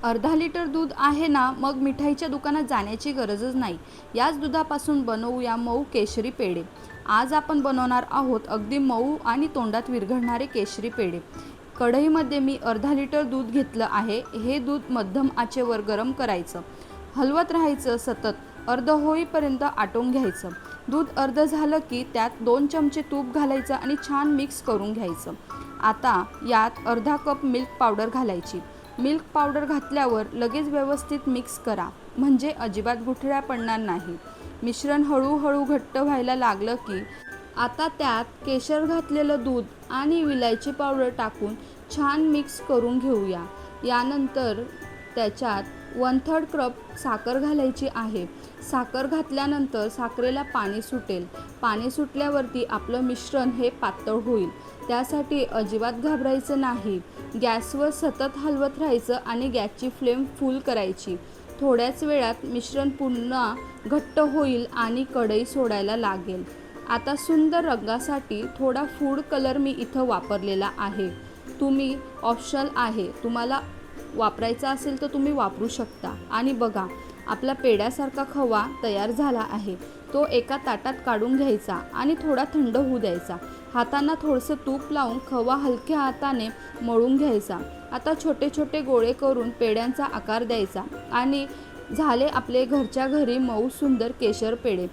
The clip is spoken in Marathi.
अर्धा लिटर दूध आहे ना, मग मिठाईच्या दुकानात जाण्याची गरजच नाही. याच दुधापासून बनवूया मऊ केशरी पेढे. आज आपण बनवणार आहोत अगदी मऊ आणि तोंडात विरघळणारे केशरी पेढे. कढईमध्ये मी अर्धा लिटर दूध घेतलं आहे. हे दूध मध्यम आचेवर गरम करायचं. हलवत राहायचं सतत. अर्ध होईपर्यंत आटवून घ्यायचं. दूध अर्ध झालं की त्यात 2 चमचे तूप घालायचं आणि छान मिक्स करून घ्यायचं. आता यात अर्धा कप मिल्क पावडर घालायची. मिल्क पावडर घातल्यावर लगेच व्यवस्थित मिक्स करा, म्हणजे अजिबात गुठळ्या पडणार नाही. मिश्रण हळूहळू घट्ट व्हायला लागलं की आता त्यात केशर घातलेलं दूध आणि विलायची पावडर टाकून छान मिक्स करून घेऊया. यानंतर त्याच्यात 1/3 कप साखर घालायची आहे. साखर घातल्यानंतर साखरेला पाणी सुटेल. पाणी सुटल्यावरती आपलं मिश्रण हे पातळ होईल. त्यासाठी अजिबात घाबरायचं नाही. गॅसवर सतत हलवत राहायचं आणि गॅसची फ्लेम फुल करायची. थोड्याच वेळात मिश्रण पुन्हा घट्ट होईल आणि कढई सोडायला लागेल. आता सुंदर रंगासाठी थोडा फूड कलर मी इथं वापरलेला आहे. तुम्ही ऑप्शनल आहे, तुम्हाला वापरायचा असेल तर तुम्ही वापरू शकता. आणि बघा, आपला पेढ्यासारखा खवा तयार झाला आहे. तो एका ताटात काढून घ्यायचा आणि थोडा थंड होऊ द्यायचा. हातांना थोडंसं तूप लावून खवा हलक्या हाताने मळून घ्यायचा. आता छोटे छोटे गोळे करून पेढ्यांचा आकार द्यायचा आणि झाले आपले घरच्या घरी मऊ सुंदर केशर पेढे.